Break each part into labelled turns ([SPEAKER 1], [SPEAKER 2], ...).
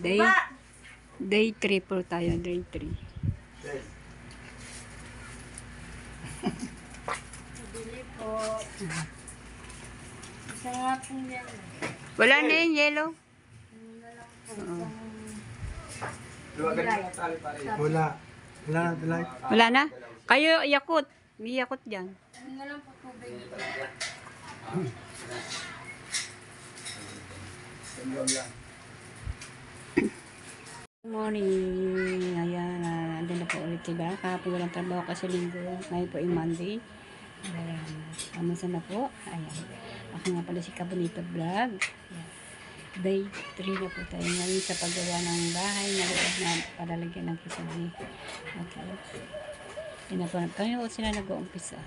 [SPEAKER 1] Day day 3 po tayo, day 3.
[SPEAKER 2] Bili po. Isa nga pong yan.
[SPEAKER 1] Wala na yung yellow.
[SPEAKER 2] Ano na lang po.
[SPEAKER 3] Wala. Wala na talay.
[SPEAKER 1] Wala na? Kayo yakot. May yakot dyan.
[SPEAKER 2] Ano na lang po tubig.
[SPEAKER 1] Good morning. Ayan, andun na po ulit sila. Kahapon walang trabaho kasi linggo. Ngayon po yung Monday. Ayan, kamusta na po? Ayan. Ako nga pala si Kabonito Vlog. Ayan. Day 3 na po tayo ngayon sa paggawa ng bahay na loob na palalagyan ng kisame. Okay. Yan na po. Kaya sila nag-uumpisa.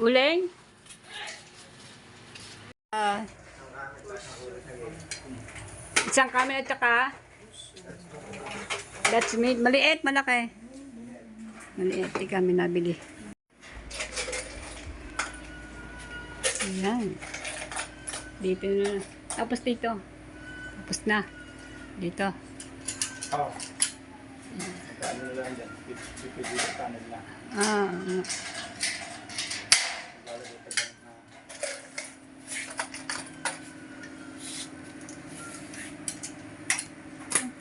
[SPEAKER 1] Uling? Isang kami at saka that's made. Maliit, malaki. Maliit, di kami nabili. Ayan. Dito na. Tapos dito. Tapos na. Dito.
[SPEAKER 3] Oo. Ano na lang dyan? Pipili sa kanan lang.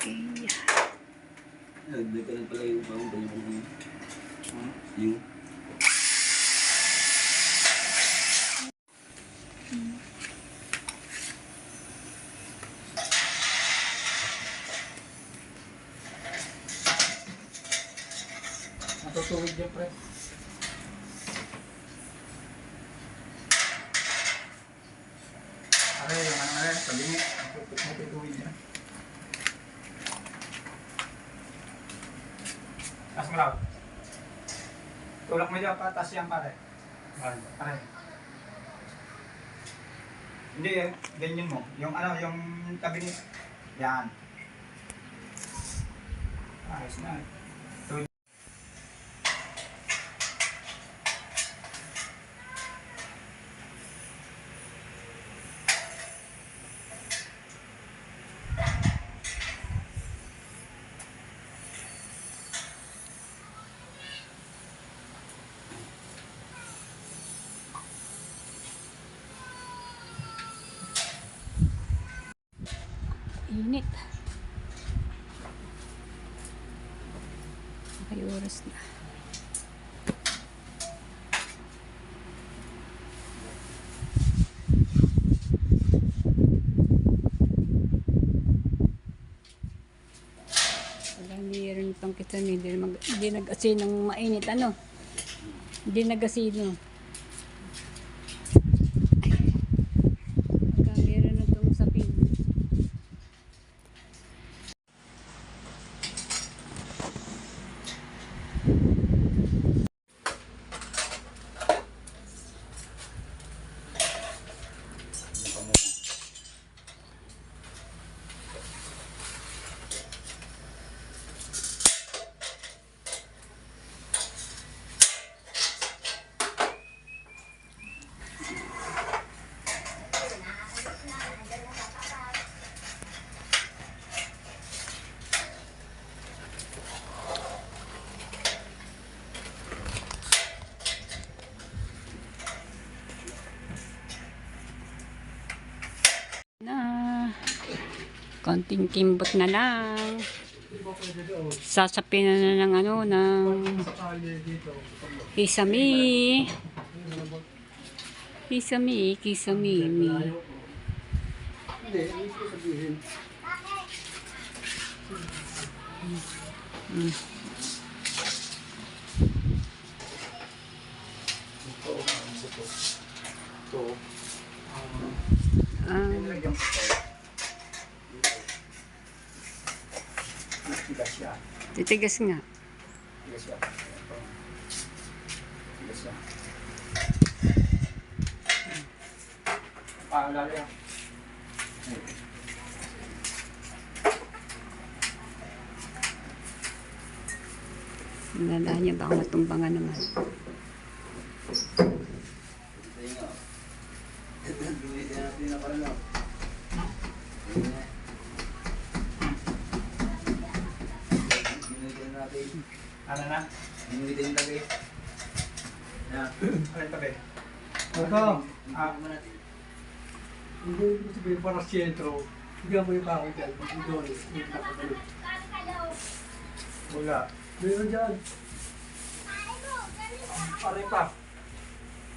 [SPEAKER 1] Okay.
[SPEAKER 4] Hindi ka lang pala yung boundary mo. Yung
[SPEAKER 3] Natutuwid dyan, pre. Are, yung ano nga yan, sabi niya, natutuwid dyan. Tas mo lang. Tulak mo dyan, patas yan, pare. Pare. Hindi, ganyan mo. Yung ano, yung tabi niya. Yan. Ayos na.
[SPEAKER 1] Init. Okay, oras na. Wala, mayroon pang kita hindi nag-asin ng mainit. Ano? Hindi nag-asin. Meron na itong sapin. Konting kimbot na lang. Sasapin na ng ano, ng kisame. Kisame. Titigas nga.
[SPEAKER 3] Lalo yan.
[SPEAKER 1] Nandaan niya, baka matumbangan naman.
[SPEAKER 4] Tayo nga. Gamitin natin na pala. Gamitin natin.
[SPEAKER 3] Ano na?
[SPEAKER 4] Gamitin yung tabi. Yan.
[SPEAKER 3] Ano yung tabi?
[SPEAKER 5] Ito,
[SPEAKER 3] Ah,
[SPEAKER 5] hindi mo sabihin para siyentro. Bigyan mo yung kahoy dyan. Doon, yung nakagano.
[SPEAKER 3] wala.
[SPEAKER 5] Meron dyan.
[SPEAKER 3] Pare pa.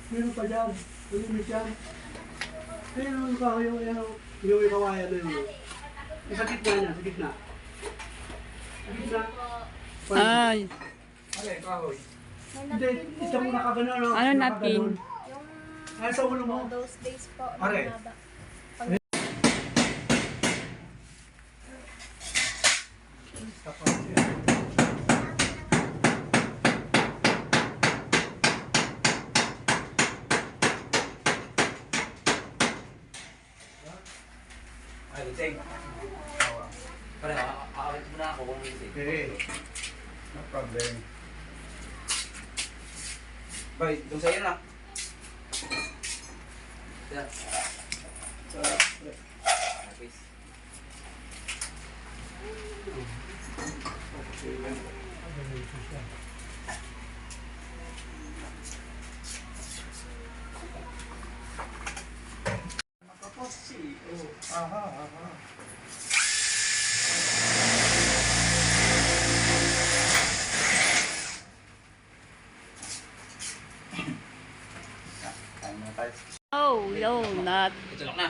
[SPEAKER 5] Meron pa dyan. Malimit dyan. Meron yung kahoy yung kawayan na yun. Sa gitna niya, sa gitna. Sa gitna.
[SPEAKER 1] Ay,
[SPEAKER 3] Ano yung kahoy?
[SPEAKER 5] Hindi, isa mo nakagano.
[SPEAKER 1] ano napin?
[SPEAKER 5] Ay, sa ulo mo.
[SPEAKER 2] Those days po.
[SPEAKER 3] Pare.
[SPEAKER 2] mahaba.
[SPEAKER 3] Tapos yan. Ay, lusing.
[SPEAKER 4] Pare, aawit mo na ako kung hindi.
[SPEAKER 3] Okay. No problem. Bay, doon sa'yo na.
[SPEAKER 4] Yan.
[SPEAKER 3] Sa...
[SPEAKER 4] Peace.
[SPEAKER 3] Aha, aha. Kain muna tayo.
[SPEAKER 1] Oh, yo, not.
[SPEAKER 4] Ito lang na.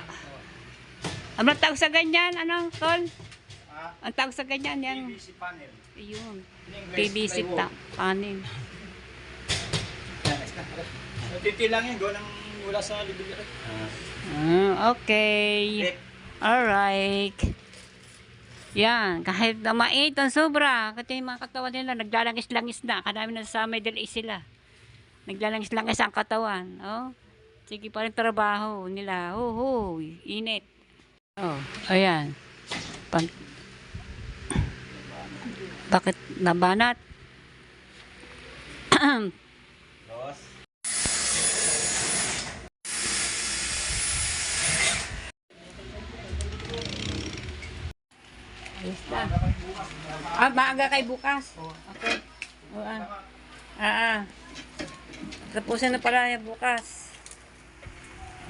[SPEAKER 1] Ano ang tawag sa ganyan? Ano, Tol?
[SPEAKER 3] Ah,
[SPEAKER 1] Ang tawag sa ganyan, yan.
[SPEAKER 3] PVC panel.
[SPEAKER 1] Ayun.
[SPEAKER 3] In English,
[SPEAKER 1] PVC
[SPEAKER 3] plywood.
[SPEAKER 1] panin.
[SPEAKER 3] Yan, nice na. Titi lang yan, gawa ng wala sa libig.
[SPEAKER 1] Okay. Alright. Yan, kahit na mait ang sobra, kasi yung mga katawan nila, naglalangis-langis na. Kadami na sa Middle East sila. Naglalangis-langis ang katawan. Oh. Sige pa rin trabaho nila. Oh, init. Oh, ayan. Bakit nabanat?
[SPEAKER 3] Los.
[SPEAKER 1] Ayos na. Ah, maaga kay bukas. Okay. O, tapusin na pala yan bukas.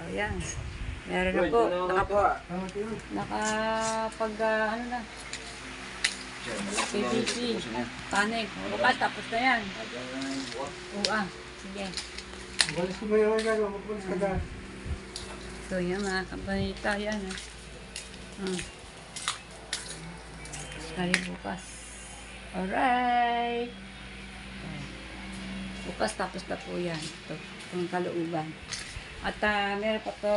[SPEAKER 1] O, yan. Meron na po. Nakapag, ano na. PVC. Panig. Bukas, tapos na yan. O, sige.
[SPEAKER 5] Walis ko ba yung gano'n? Magwalis ka dyan.
[SPEAKER 1] So, yan mga kabanita. Yan, Kali bukas. Alright. Bukas tapos na po yan. Ito, itong kalooban. At meron pa to.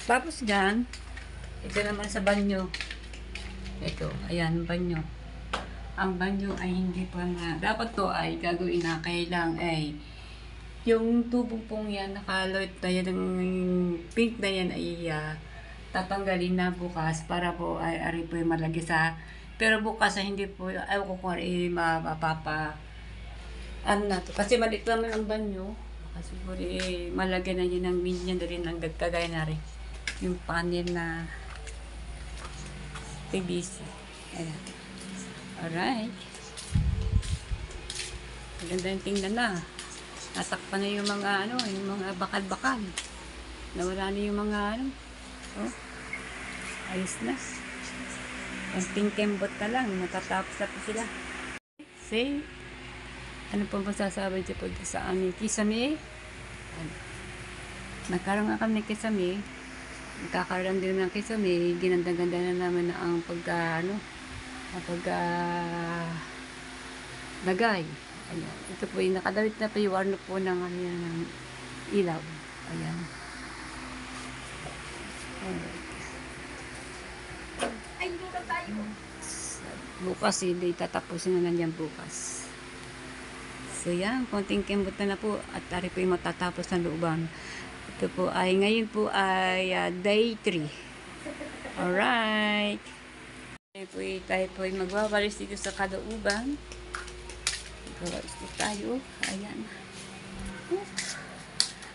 [SPEAKER 1] Tapos dyan, ito naman sa banyo. Ito, ayan, banyo. Ang banyo ay hindi pa na, dapat to ay gagawin na, kailang ay yung tubong pong yan, nakaloit na yan, ang pink na yan ay tatanggalin na bukas para po ay ari po yung malagi sa, pero bukas ay hindi po, ayaw ko kung ay mapapa ano na to, kasi maliit naman ang banyo, kasi siguro malagyan na yun ng minyan na rin ang kagaya na rin yung panel na PVC. Ayan. Alright. Maganda yung tingnan na. Natakpan na yung mga ano, yung mga bakal-bakal. Nawala na yung mga ano. Oh. Ayos na. Ang kembot na lang. Matatapos na po sila. See? Ano po masasabi niyo po sa aming kisame? Ano? Nagkaroon nga kami ng kisame. Nagkakaroon din ng kisame. Ginanda-ganda na naman na ang lagay. Ayan. Ito po yung nakadawit na po yung warno po ng, ng ilaw. Ayan.
[SPEAKER 2] Ay, dito tayo.
[SPEAKER 1] Bukas, hindi tatapusin na nandiyan bukas. So yan, konting kembot na po at tari po yung matatapos ng looban. Ito po ay, ngayon po ay day 3. Alright. Tayo po ay magwawalis dito sa kalooban. Gawalis po tayo. Ayan.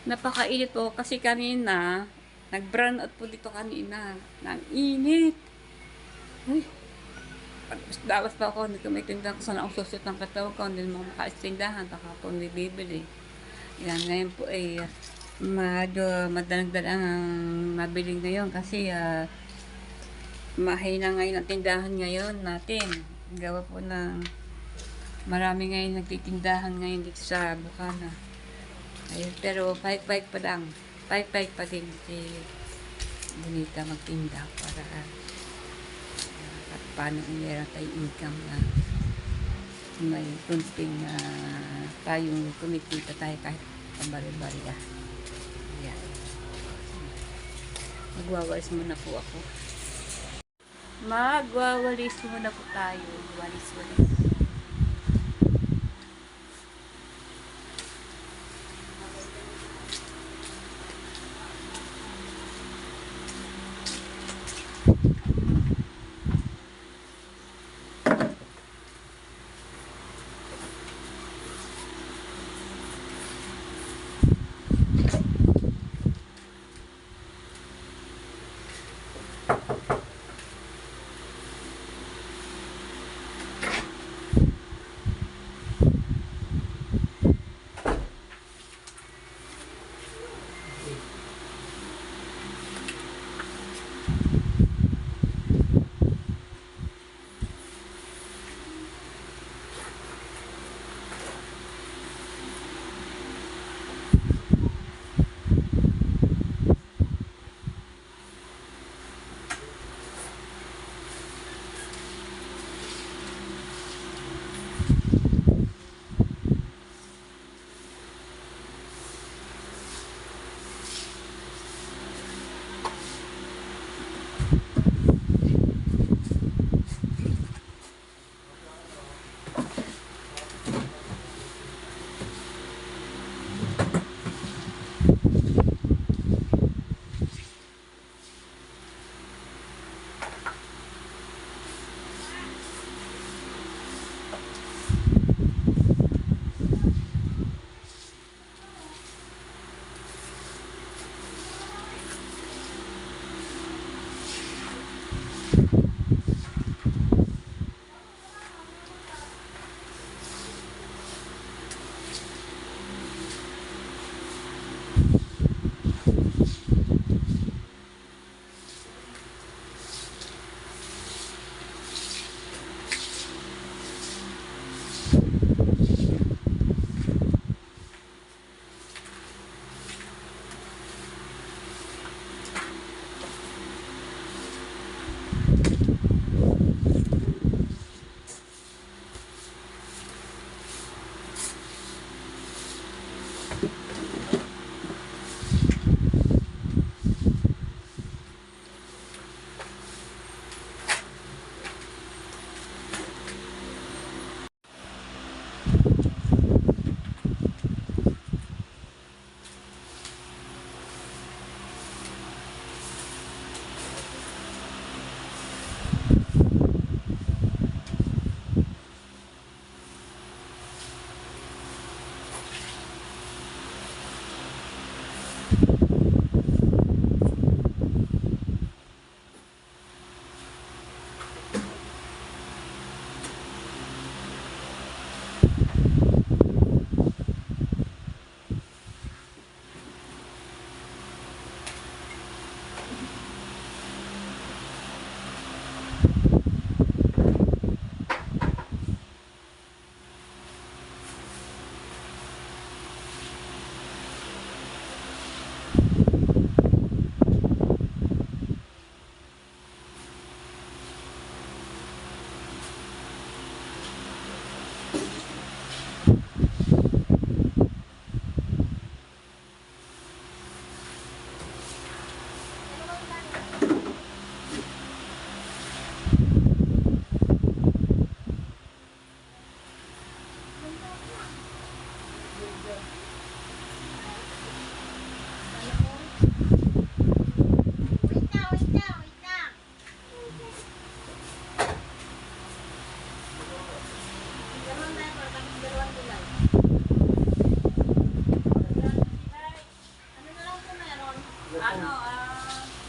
[SPEAKER 1] Napakainit po kasi kanina, nag-brown out po dito kanina. Nang init. Ay. Dapat pa ako, hindi ko may tindahan ko sana ang susut ng katawan ko, hindi mo makaistindahan, baka po hindi bibili. Yan, ngayon po ay medyo madalang-dalang ang mabili ngayon kasi mahina ngayon ang tindahan ngayon natin. Gawa po ng marami ngayon nagtitindahan ngayon dito sa Bukana. Ayun, pero paik-paik pa lang. Paik-paik pa din si Bonita magtinda para at paano meron tayong income na may kunting tayong kumikita tayo kahit pambari-bari. Ayan. Magwawalis muna po ako. Magwawalis muna po tayo. Walis-walis.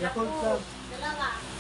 [SPEAKER 5] Yakult lang.
[SPEAKER 2] Dalawa.